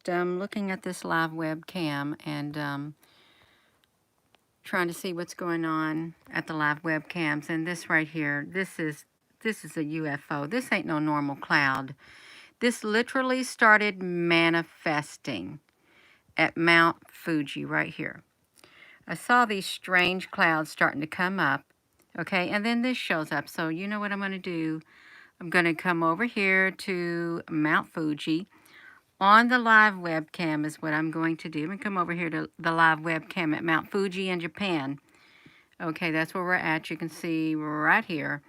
looking at this live webcam and trying to see what's going on at the live webcams. And this right here, this is a UFO. This ain't no normal cloud. This literally started manifesting at Mount Fuji right here. I saw these strange clouds starting to come up, okay, and then this shows up. So you know what I'm going to do? I'm going to come over here to Mount Fuji. On the live webcam is what I'm going to do. I'm going to come over here to the live webcam at Mount Fuji in Japan. Okay, that's where we're at. You can see right here.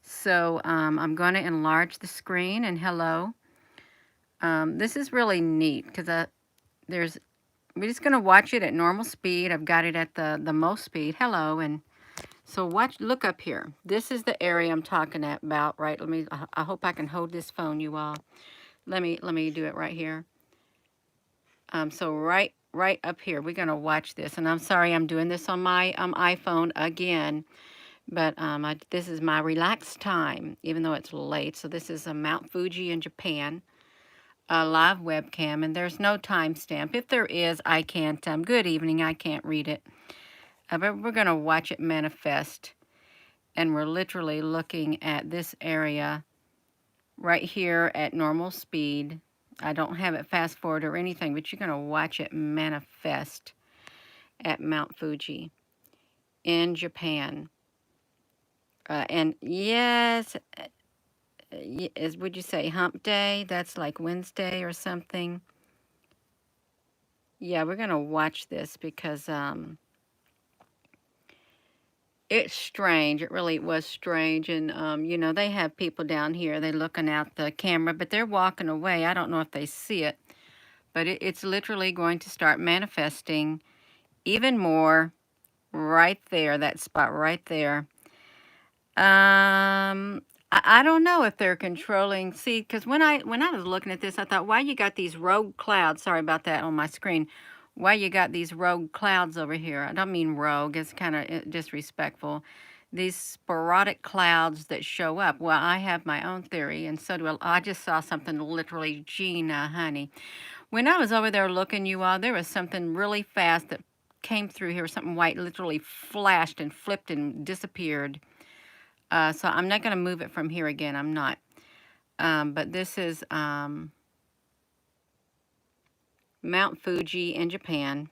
So I'm going to enlarge the screen, and hello. This is really neat because we're just going to watch it at normal speed. I've got it at the most speed. Hello, and so look up here. This is the area I'm talking about, right? I hope I can hold this phone, you all. Let me do it right here. So right up here, we're going to watch this. And I'm sorry I'm doing this on my iPhone again. But this is my relaxed time, even though it's late. So this is a Mount Fuji in Japan, a live webcam. And there's no timestamp. If there is, I can't. Good evening. I can't read it. But we're going to watch it manifest. And we're literally looking at this area right here at normal speed. I don't have it fast forward or anything, but you're going to watch it manifest at Mount Fuji in Japan. And yes, would you say hump day? That's like Wednesday or something. Yeah, we're going to watch this because it's strange. It really was strange. And, you know, they have people down here. They're looking out the camera, but they're walking away. I don't know if they see it. But it's literally going to start manifesting even more right there, that spot right there. I don't know if they're controlling. See, because when I was looking at this, I thought, why you got these rogue clouds? Sorry about that on my screen. Why you got these rogue clouds over here? I don't mean rogue. It's kind of disrespectful. These sporadic clouds that show up. Well, I have my own theory, and so do I just saw something literally, Gina, honey. When I was over there looking, you all, there was something really fast that came through here. Something white literally flashed and flipped and disappeared. So I'm not going to move it from here again. I'm not. But this is Mount Fuji in Japan.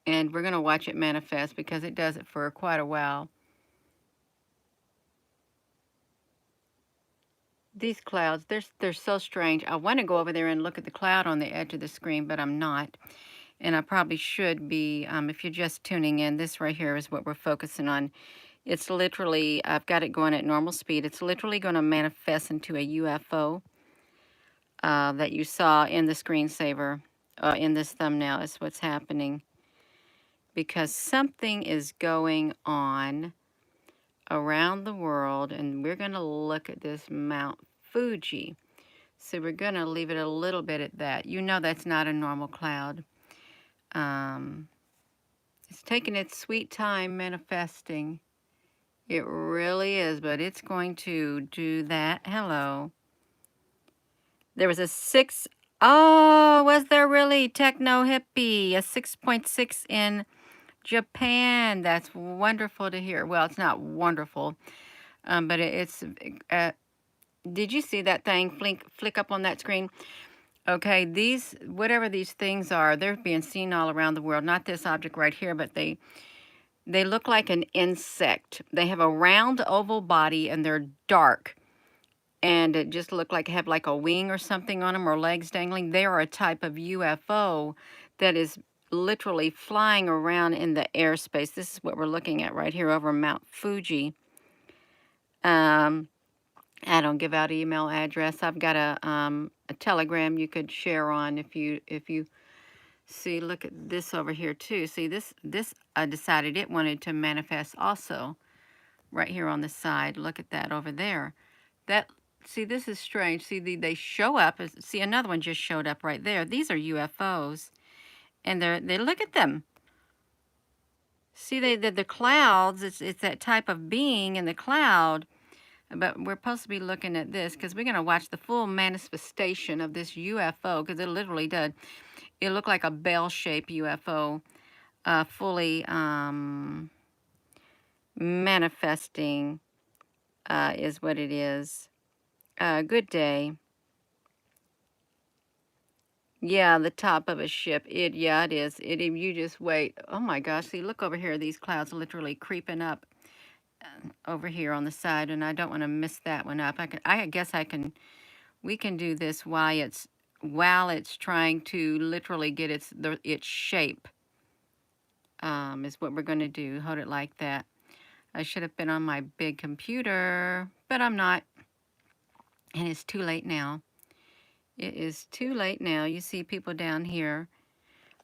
And we're going to watch it manifest because it does it for quite a while. These clouds, they're so strange. I want to go over there and look at the cloud on the edge of the screen, but I'm not. And I probably should be. If you're just tuning in, this right here is what we're focusing on. It's literally, I've got it going at normal speed. It's literally going to manifest into a UFO that you saw in the screensaver, in this thumbnail is what's happening. Because something is going on around the world, and we're going to look at this Mount Fuji. So we're going to leave it a little bit at that. You know that's not a normal cloud. It's taking its sweet time manifesting. It really is, but it's going to do that. Hello. There was a 6. Oh, was there really? Techno hippie. A 6.6 in Japan. That's wonderful to hear. Well, it's not wonderful, but it's... did you see that thing flick up on that screen? Okay, whatever these things are, they're being seen all around the world. Not this object right here, but they look like an insect. They have a round oval body and they're dark. And it just look like have like a wing or something on them or legs dangling. They are a type of UFO that is literally flying around in the airspace. This is what we're looking at right here over Mount Fuji. I don't give out email address. I've got a Telegram you could share on if you see. Look at this over here too. See this I decided it wanted to manifest also right here on the side. Look at that over there. See, this is strange. See, they show up. See, another one just showed up right there. These are UFOs, and they look at them. See, the clouds. It's that type of being in the cloud. But we're supposed to be looking at this because we're going to watch the full manifestation of this UFO, because it literally did. It looked like a bell-shaped UFO, fully manifesting is what it is. Good day. Yeah, the top of a ship. Yeah, it is. You just wait. Oh my gosh, see, look over here. These clouds are literally creeping up over here on the side, and I don't want to miss that one up. I guess we can do this while it's trying to literally get its shape, is what we're going to do. Hold it like that. I should have been on my big computer, but I'm not, and it's too late now. It is too late now. You see people down here.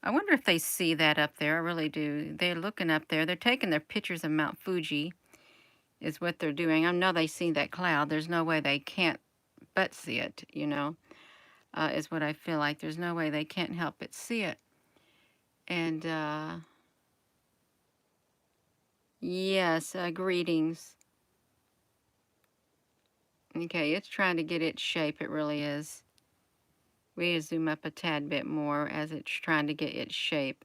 I wonder if they see that up there. I really do. They're looking up there. They're taking their pictures of Mount Fuji, is what they're doing. I know they see that cloud. There's no way they can't but see it, you know, is what I feel like. There's no way they can't help but see it. And, yes, greetings. Okay, it's trying to get its shape. It really is. We zoom up a tad bit more as it's trying to get its shape.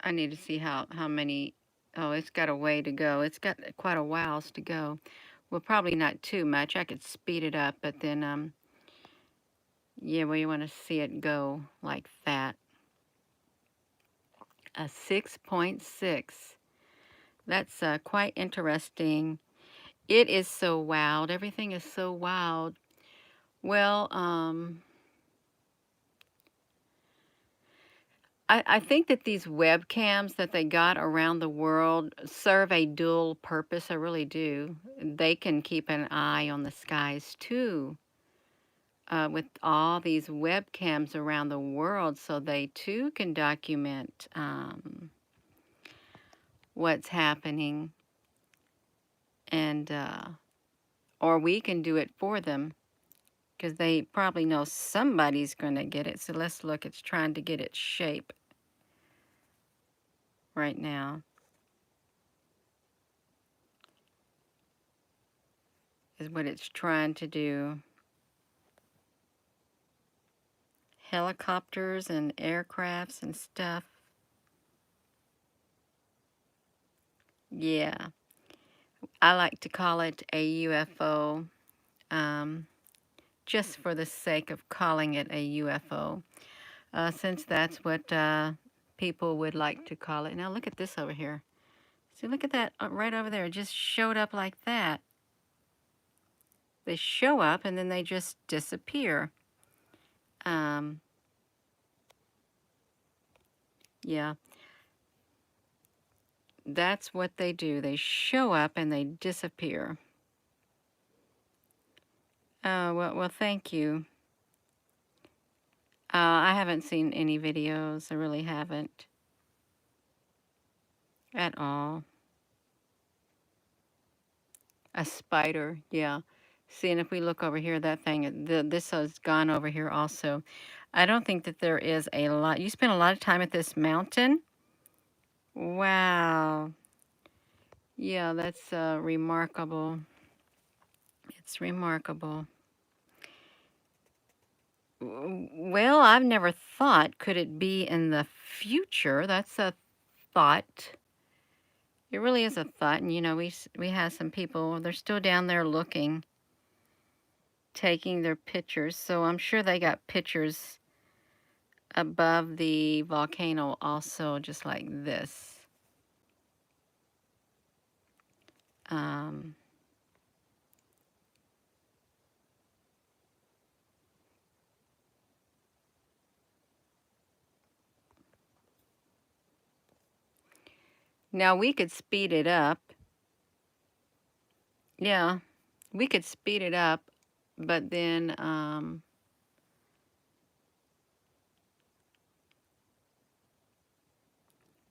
I need to see how many. Oh, it's got a way to go. It's got quite a whiles to go. Well, probably not too much. I could speed it up, but then, yeah, well, you want to see it go like that. A 6.6. That's quite interesting. It is so wild. Everything is so wild. Well, I think that these webcams that they got around the world serve a dual purpose. I really do. They can keep an eye on the skies too, with all these webcams around the world, so they too can document what's happening, and or we can do it for them, because they probably know somebody's going to get it. So let's look. It's trying to get its shape right now, is what it's trying to do. Helicopters and aircrafts and stuff. Yeah, I like to call it a UFO, just for the sake of calling it a UFO, since that's what people would like to call it. Now look at this over here. See, look at that right over there. It just showed up like that. They show up and then they just disappear. Yeah, that's what they do. They show up and they disappear. Well, thank you. I haven't seen any videos. I really haven't at all. A spider, yeah. See, and if we look over here, that thing, this has gone over here also. I don't think that there is a lot. You spend a lot of time at this mountain? Wow. Yeah, that's remarkable. It's remarkable. Well, I've never thought, could it be in the future? That's a thought. It really is a thought. And, you know, we have some people, they're still down there looking, taking their pictures. So I'm sure they got pictures above the volcano also, just like this. Now we could speed it up. Yeah, we could speed it up, but then,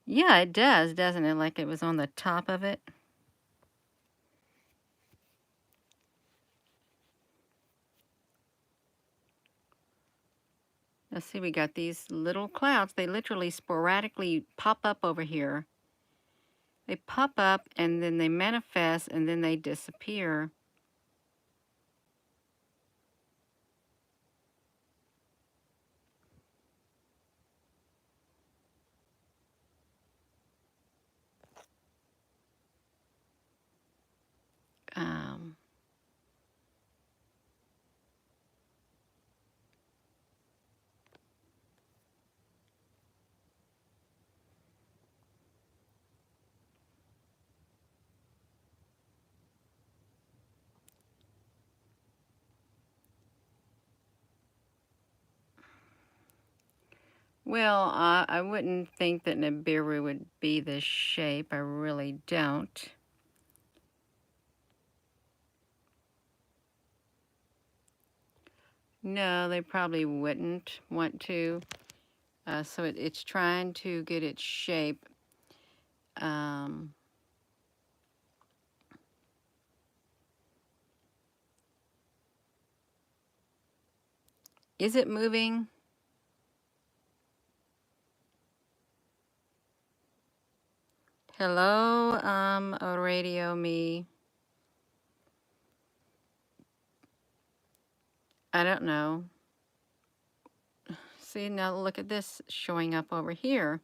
yeah, it does, doesn't it? Like it was on the top of it. Let's see, we got these little clouds. They literally sporadically pop up over here. They pop up and then they manifest and then they disappear. Um, well, I wouldn't think that Nibiru would be this shape. I really don't. No, they probably wouldn't want to. So it's trying to get its shape. Is it moving? Hello, radio me. I don't know. See, now look at this showing up over here.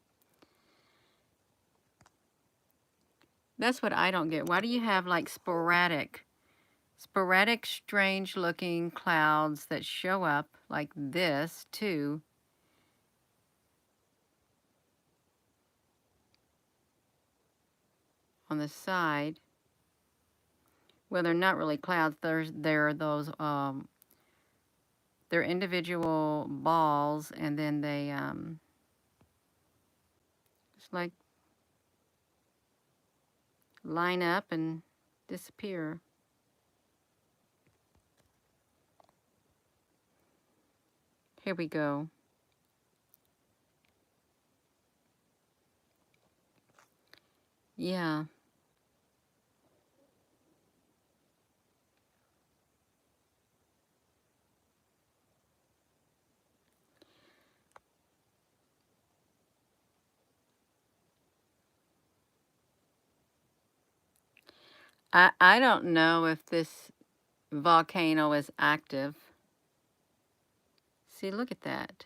That's what I don't get. Why do you have like sporadic, strange looking clouds that show up like this too? On the side. Well, they're not really clouds. They're those, they're individual balls, and then they, just like line up and disappear. Here we go. Yeah. I don't know if this volcano is active. See, look at that.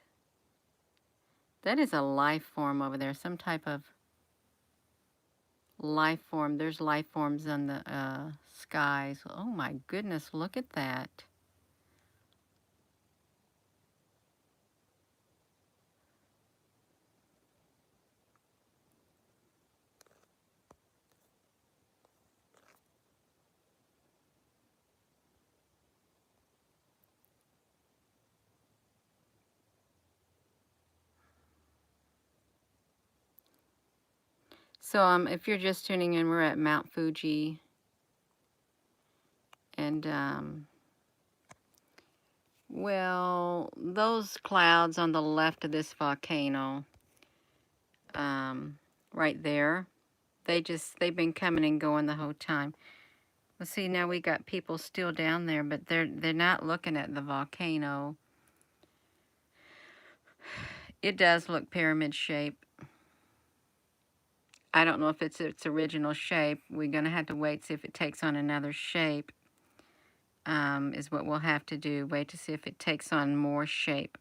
That is a life form over there, some type of life form. There's life forms in the skies. Oh my goodness, look at that. So if you're just tuning in, we're at Mt Fuji, and well, those clouds on the left of this volcano, right there, they've been coming and going the whole time. Let's see, now we got people still down there, but they're not looking at the volcano. It does look pyramid shape. I don't know if it's its original shape. We're going to have to wait, see if it takes on another shape, is what we'll have to do. Wait to see if it takes on more shape.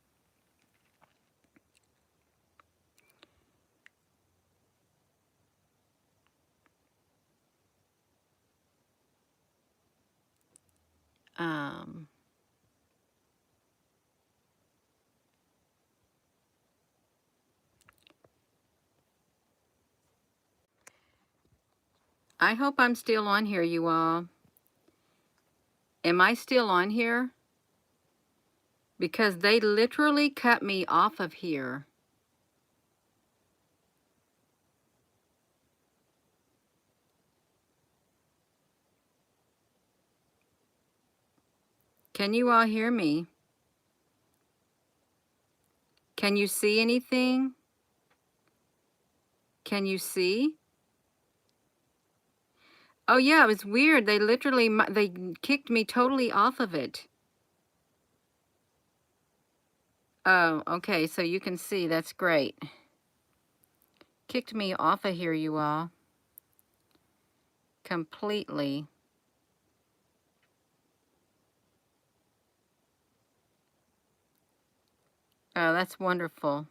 I hope I'm still on here, you all. Am I still on here? Because they literally cut me off of here. Can you all hear me? Can you see anything? Can you see? Oh yeah, it was weird. They literally, they kicked me totally off of it. Oh, okay, so you can see, that's great. Kicked me off of here, you all. Completely. Oh, that's wonderful.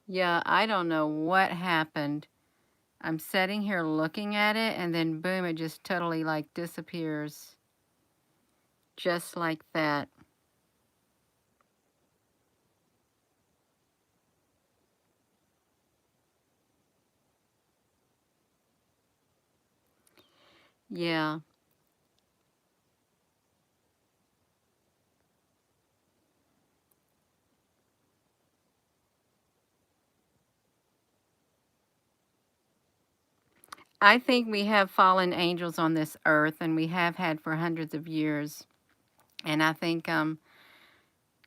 Yeah, I don't know what happened. I'm sitting here looking at it, and then boom, it just totally like disappears. Just like that. Yeah. I think we have fallen angels on this earth, and we have had for hundreds of years. And I think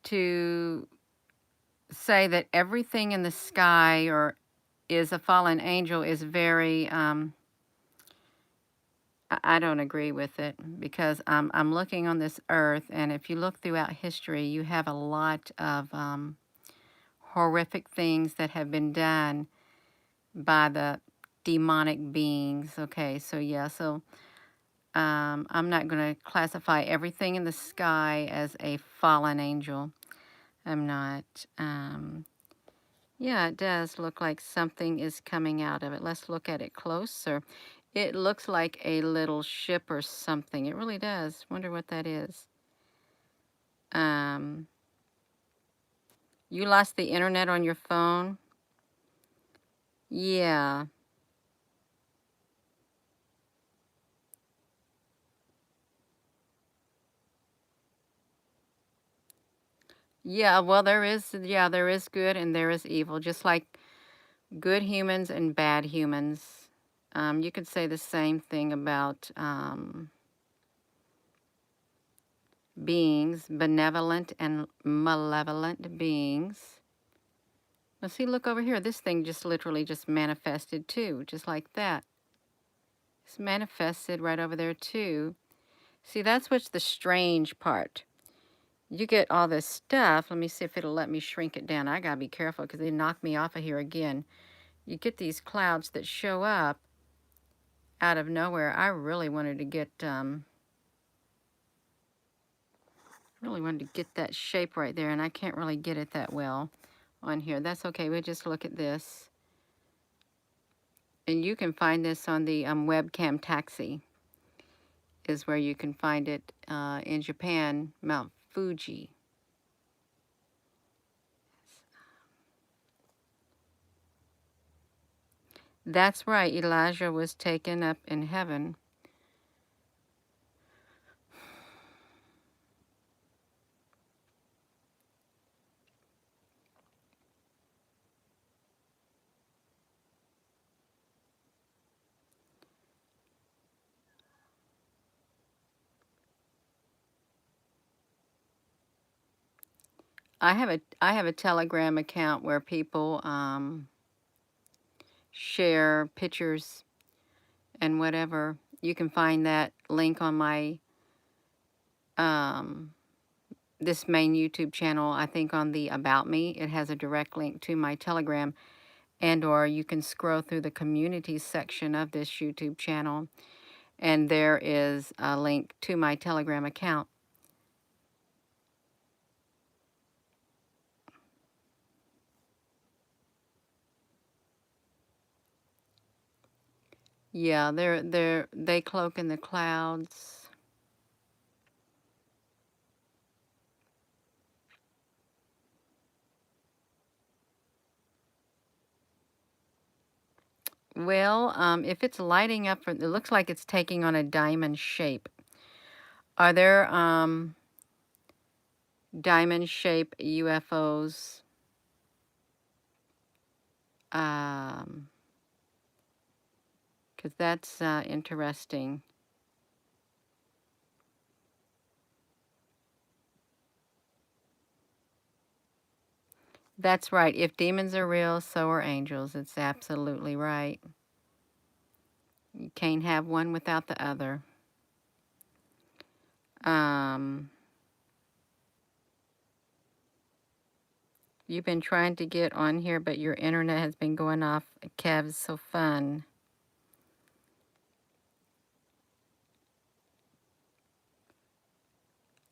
to say that everything in the sky or is a fallen angel is very I don't agree with it, because I'm looking on this earth, and if you look throughout history, you have a lot of horrific things that have been done by the demonic beings. Okay, so yeah, so I'm not going to classify everything in the sky as a fallen angel. I'm not. Yeah, it does look like something is coming out of it. Let's look at it closer. It looks like a little ship or something. It really does. Wonder what that is. Um, you lost the internet on your phone? Yeah. Yeah, well, there is good and there is evil, just like good humans and bad humans. You could say the same thing about beings, benevolent and malevolent beings. Now see, look over here. This thing just literally just manifested too, just like that. It's manifested right over there too. See, that's what's the strange part. You get all this stuff. Let me see if it'll let me shrink it down. I gotta be careful because they knock me off of here again. You get these clouds that show up out of nowhere. I really wanted to get that shape right there, and I can't really get it that well on here. That's okay. We'll just look at this. And you can find this on the webcam taxi is where you can find it in Japan, Mount Fuji. That's right. Elijah was taken up in heaven. I have a Telegram account where people share pictures and whatever. You can find that link on my um, this main YouTube channel. I think on the About Me, it has a direct link to my Telegram, and or you can scroll through the community section of this YouTube channel, and there is a link to my Telegram account. Yeah, they cloak in the clouds. Well, if it's lighting up, it looks like it's taking on a diamond shape. Are there diamond shape UFOs? Um, because that's interesting. That's right. If demons are real, so are angels. It's absolutely right. You can't have one without the other. Um, You've been trying to get on here, but your internet has been going off. Kev's so fun.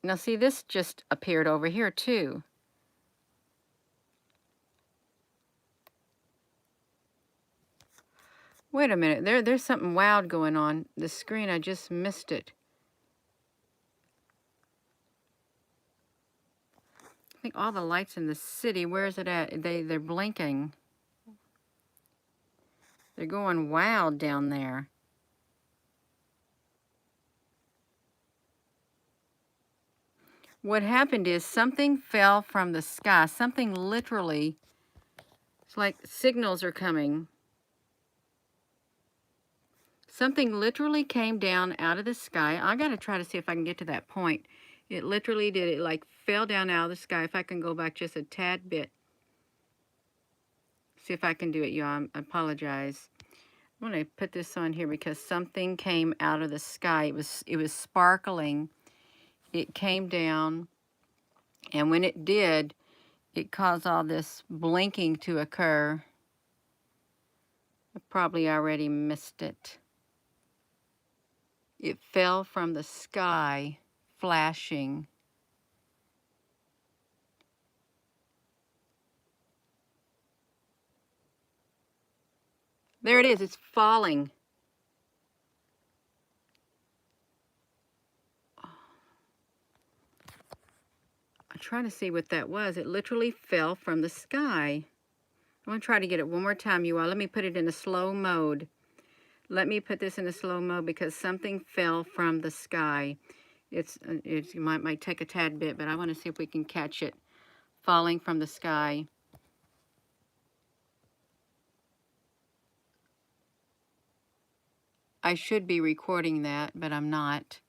Now see, this just appeared over here too. Wait a minute, there's something wild going on. The screen, I just missed it. I think all the lights in the city, where is it at? They're blinking. They're going wild down there. What happened is something fell from the sky. Something literally, it's like signals are coming. Something literally came down out of the sky. I gotta try to see if I can get to that point. It literally did. It like fell down out of the sky. If I can go back just a tad bit. See if I can do it, y'all. I apologize. I'm gonna put this on here because something came out of the sky. It was sparkling. It came down, and when it did, it caused all this blinking to occur. I probably already missed it. It fell from the sky, flashing. There it is, it's falling. I'm trying to see what that was. It literally fell from the sky. I'm going to try to get it one more time, you all. Let me put it in a slow mode. Let me put this in a slow mode because something fell from the sky. It might take a tad bit, but I want to see if we can catch it falling from the sky. I should be recording that, but I'm not.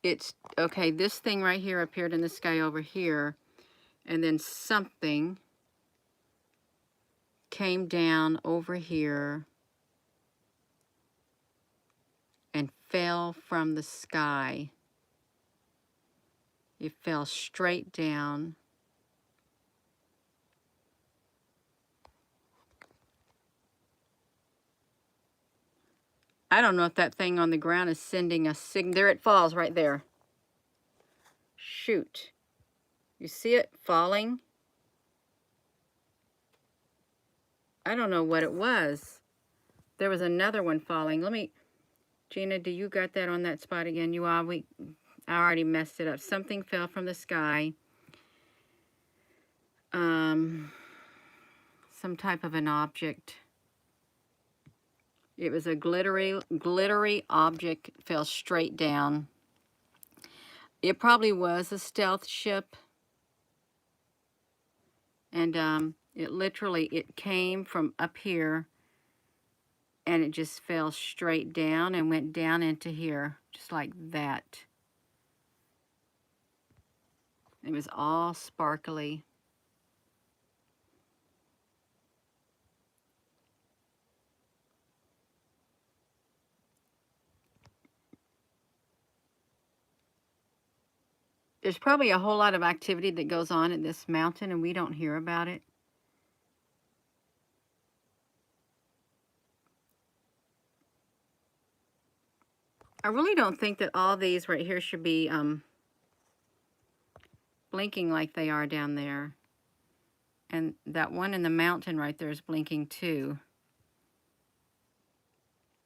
It's, okay, this thing right here appeared in the sky over here, and then something came down over here and fell from the sky. It fell straight down. I don't know if that thing on the ground is sending a signal. There it falls right there. Shoot. You see it falling? I don't know what it was. There was another one falling. Let me, Gina, do you got that on that spot again? You are, I already messed it up. Something fell from the sky. Some type of an object. It was a glittery object, fell straight down. It probably was a stealth ship. And it came from up here and it just fell straight down and went down into here, just like that. It was all sparkly. There's probably a whole lot of activity that goes on at this mountain and we don't hear about it. I really don't think that all these right here should be blinking like they are down there. And that one in the mountain right there is blinking too.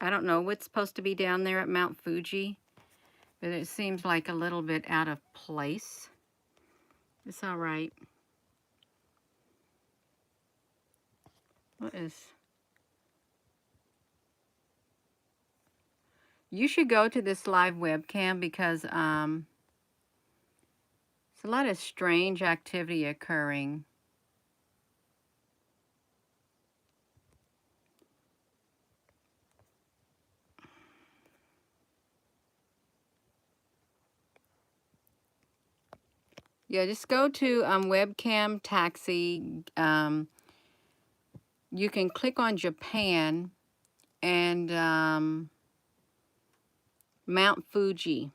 I don't know what's supposed to be down there at Mt Fuji, but it seems like a little bit out of place. It's all right. What is... You should go to this live webcam because it's a lot of strange activity occurring. Yeah, just go to webcam taxi. You can click on Japan and Mount Fuji.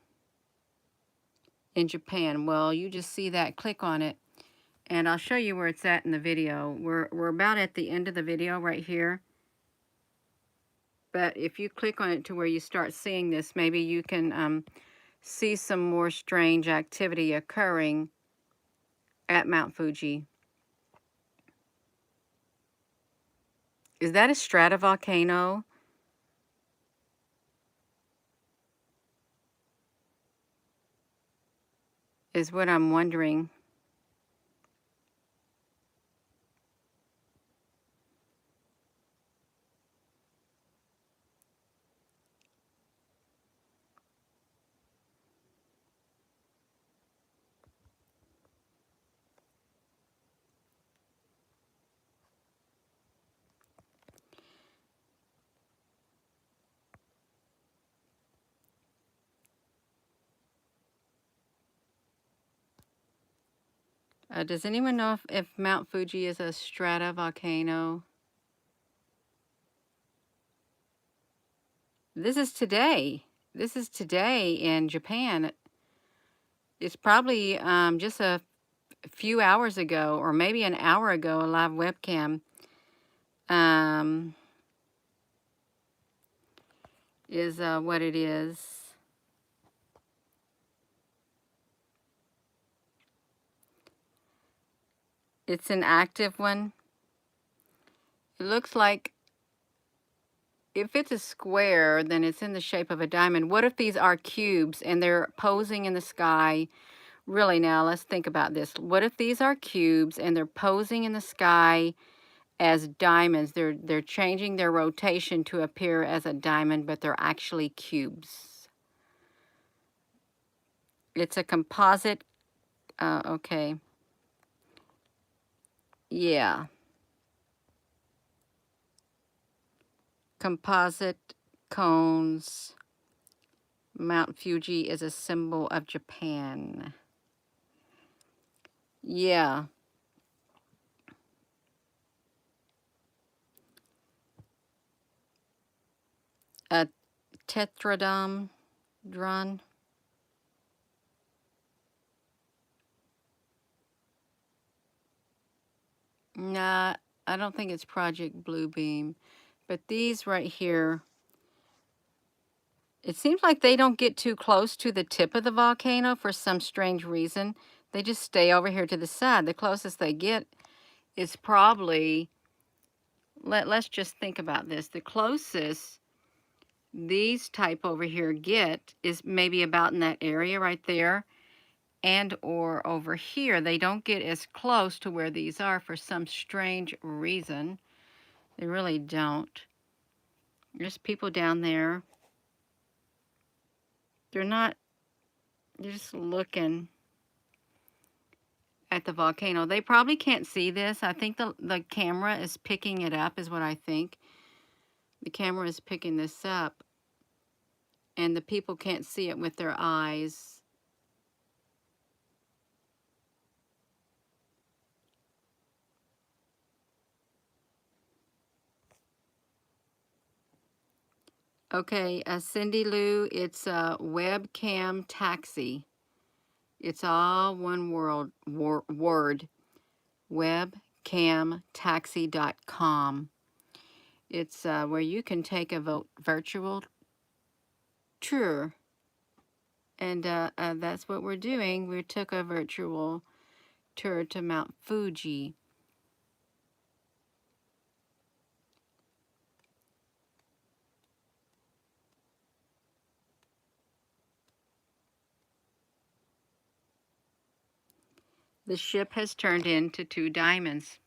in Japan. Well, you just see that, click on it, and I'll show you where it's at in the video. We're about at the end of the video right here. But if you click on it to where you start seeing this, maybe you can see some more strange activity occurring at Mount Fuji. Is that a stratovolcano? Is what I'm wondering. Does anyone know if Mount Fuji is a stratovolcano? This is today. This is today in Japan. It's probably just a few hours ago, or maybe an hour ago, a live webcam is what it is. It's an active one. It looks like, if it's a square, then it's in the shape of a diamond. What if these are cubes and they're posing in the sky? Really, now let's think about this. What if these are cubes and they're posing in the sky as diamonds? They're changing their rotation to appear as a diamond, but they're actually cubes. It's a composite. Okay. Yeah. Composite cones. Mount Fuji is a symbol of Japan. Yeah. A tetradracon. Nah, I don't think it's Project Bluebeam. But these right here, it seems like they don't get too close to the tip of the volcano for some strange reason. They just stay over here to the side. The closest they get is probably, let's just think about this. The closest these type over here get is maybe about in that area right there, and or over here. They don't get as close to where these are for some strange reason. They really don't. There's people down there. They're just looking at the volcano. They probably can't see this. I think the camera is picking it up, is what I think. The camera is picking this up, and the people can't see it with their eyes. Okay, Cindy Lou, it's a webcam taxi. It's all one word, webcamtaxi.com. It's where you can take a virtual tour. And that's what we're doing. We took a virtual tour to Mount Fuji. The ship has turned into 2 diamonds.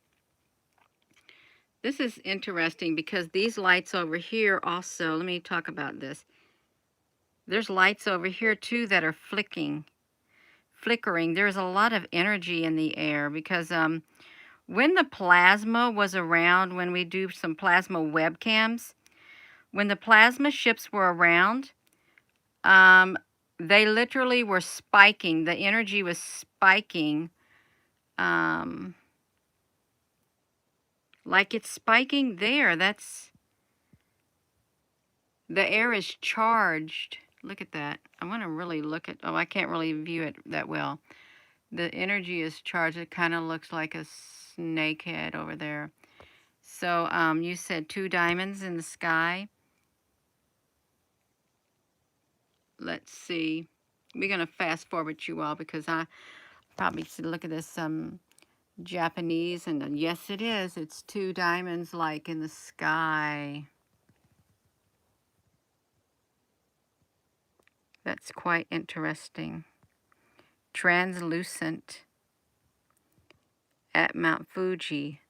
This is interesting because these lights over here also, let me talk about this. There's lights over here too that are flickering. There's a lot of energy in the air because when the plasma was around, when we do some plasma webcams, when the plasma ships were around, they literally were spiking. The energy was spiking, like it's spiking there. The air is charged. Look at that. I want to really look at, oh, I can't really view it that well. The energy is charged. It kind of looks like a snake head over there. So you said 2 diamonds in the sky. Let's see. We're going to fast forward you all because I probably should look at this Japanese. And yes, it is. It's 2 diamonds like in the sky. That's quite interesting. Translucent at Mount Fuji.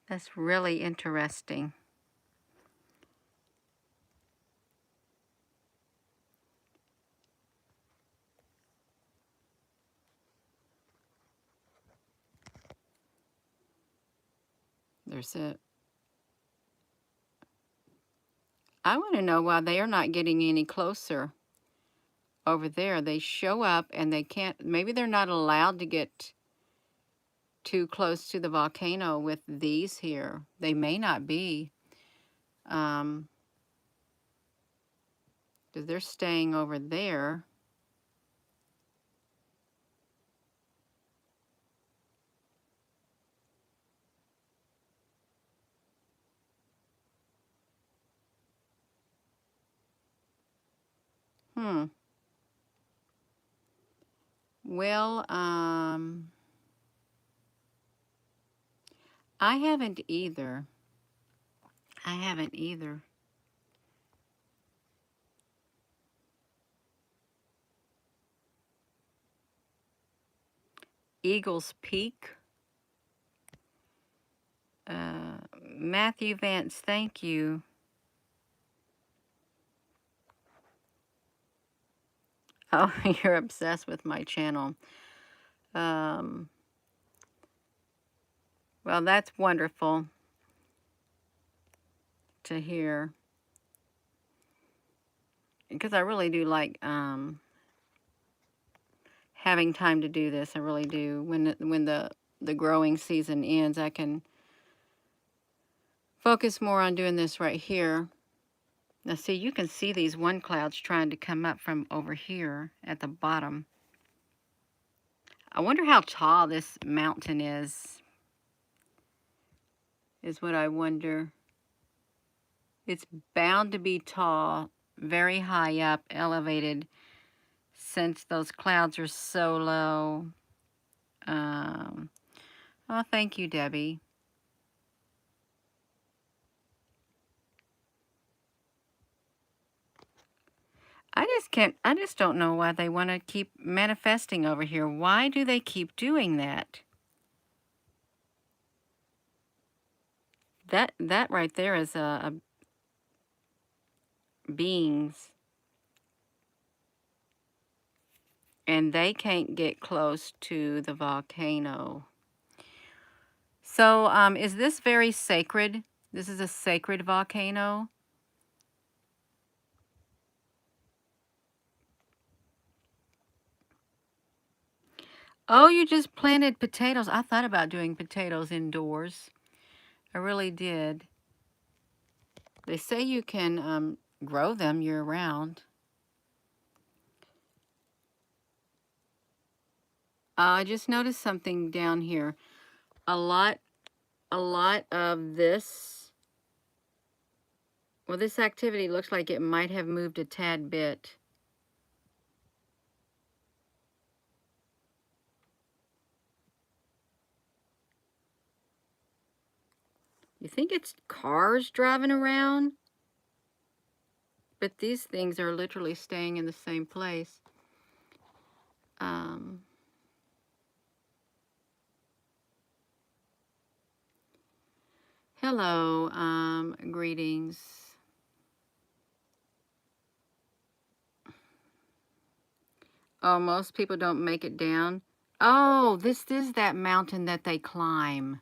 That's really interesting. There's it. I want to know why they are not getting any closer over there. They show up and they can't, maybe they're not allowed to get too close to the volcano with these here. They may not be. Because they're staying over there. Well, I haven't either. I haven't either. Eagles Peak. Matthew Vance, thank you. Oh, you're obsessed with my channel. Well, that's wonderful to hear. Because I really do like having time to do this. I really do. When the growing season ends, I can focus more on doing this right here. Now see, you can see these one clouds trying to come up from over here at the bottom. I wonder how tall this mountain is what I wonder. It's bound to be tall, very high up, elevated, since those clouds are so low. Oh, thank you, Debbie. I just don't know why they want to keep manifesting over here. Why do they keep doing that? That right there is a beings, and they can't get close to the volcano. So, is this very sacred? This is a sacred volcano? Oh, you just planted potatoes. I thought about doing potatoes indoors. I really did. They say you can grow them year-round. I just noticed something down here. A lot of this, well, this activity looks like it might have moved a tad bit. You think it's cars driving around? But these things are literally staying in the same place. Hello, greetings. Oh, most people don't make it down. Oh, this is that mountain that they climb,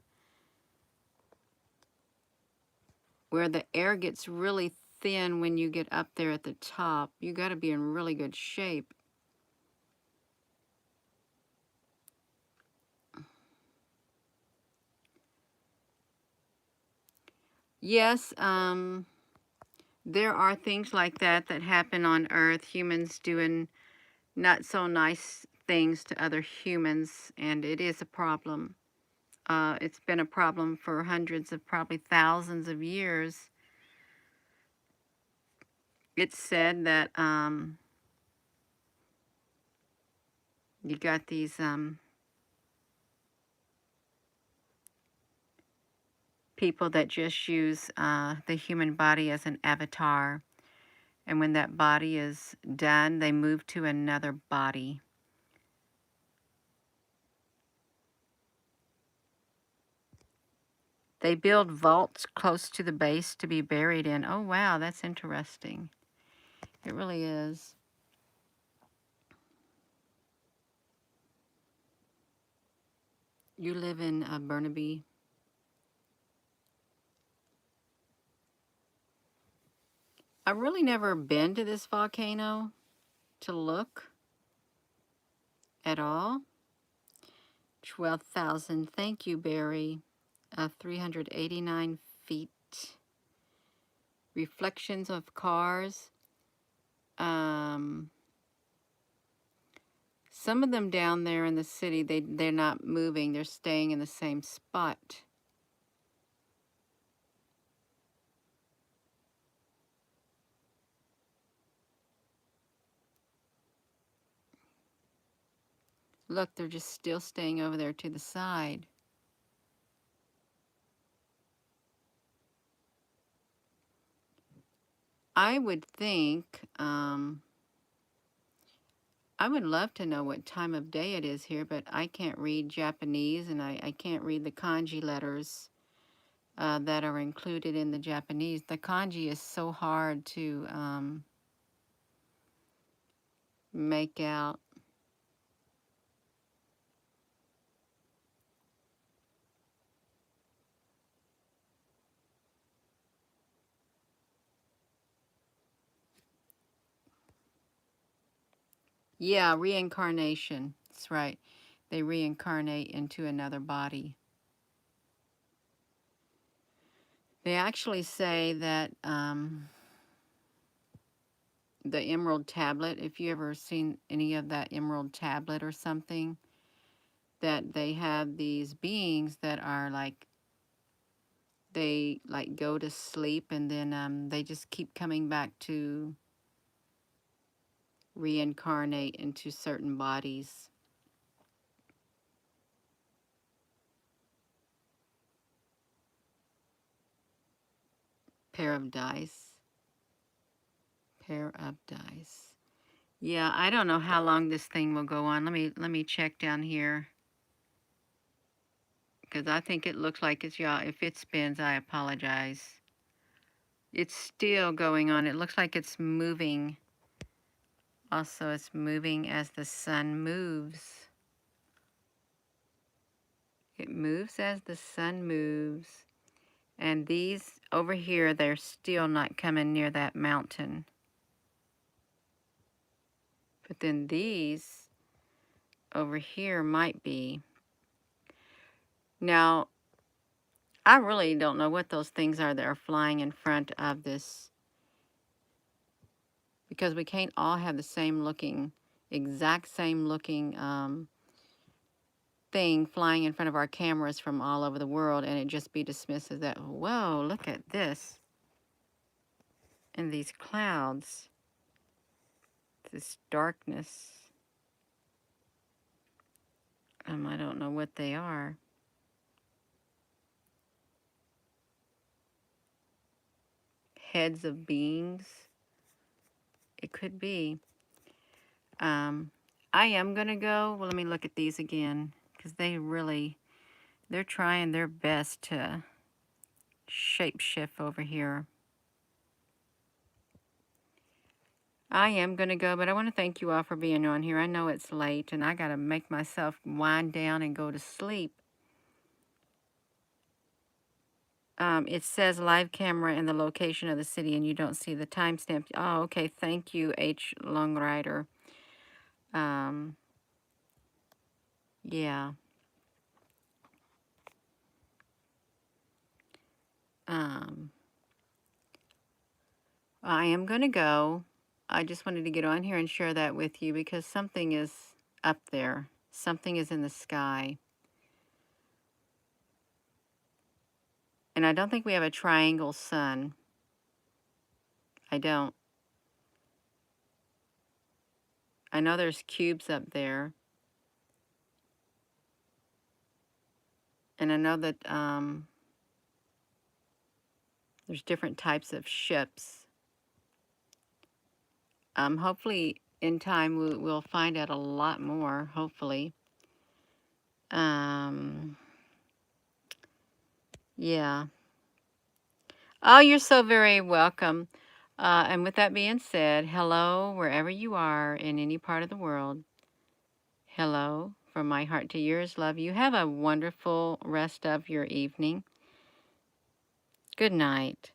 where the air gets really thin when you get up there at the top. You got to be in really good shape. Yes, there are things like that that happen on Earth. Humans doing not so nice things to other humans, and it is a problem. It's been a problem for hundreds of, probably thousands of years. It's said that you got these people that just use the human body as an avatar. And when that body is done, they move to another body. They build vaults close to the base to be buried in. Oh, wow, that's interesting. It really is. You live in Burnaby. I've really never been to this volcano to look at all. 12,000. Thank you, Barry. 389 feet. Reflections of cars. Some of them down there in the city, they're not moving. They're staying in the same spot. Look, they're just still staying over there to the side. I would think, I would love to know what time of day it is here, but I can't read Japanese, and I can't read the kanji letters that are included in the Japanese. The kanji is so hard to make out. Yeah, reincarnation. That's right. They reincarnate into another body. They actually say that the emerald tablet, if you ever seen any of that emerald tablet or something, that they have these beings that are like, they like go to sleep, and then they just keep coming back to reincarnate into certain bodies. Pair of dice. Pair of dice. Yeah, I don't know how long this thing will go on. Let me check down here, because I think it looks like it's, yeah, if it spins, I apologize. It's still going on. It looks like it's moving. Also, it's moving as the sun moves. It moves as the sun moves. And these over here, they're still not coming near that mountain. But then these over here might be. Now, I really don't know what those things are that are flying in front of this, because we can't all have the same looking, exact same looking thing flying in front of our cameras from all over the world, and it just be dismissed as that, whoa, look at this. And these clouds, this darkness, I don't know what they are. Heads of beings, it could be. I am gonna go, well, let me look at these again, because they're trying their best to shape shift over here. I am going to go, but I want to thank you all for being on here. I know it's late, and I got to make myself wind down and go to sleep. It says live camera and the location of the city, and you don't see the timestamp. Oh, okay. Thank you, H. Longrider. Yeah. I am going to go. I just wanted to get on here and share that with you because something is up there. Something is in the sky. And I don't think we have a triangle sun. I don't. I know there's cubes up there. And I know that there's different types of ships. Hopefully in time we'll find out a lot more, hopefully. Yeah. Oh, you're so very welcome. And with that being said, hello, wherever you are in any part of the world. Hello, from my heart to yours, love you. Have a wonderful rest of your evening. Good night.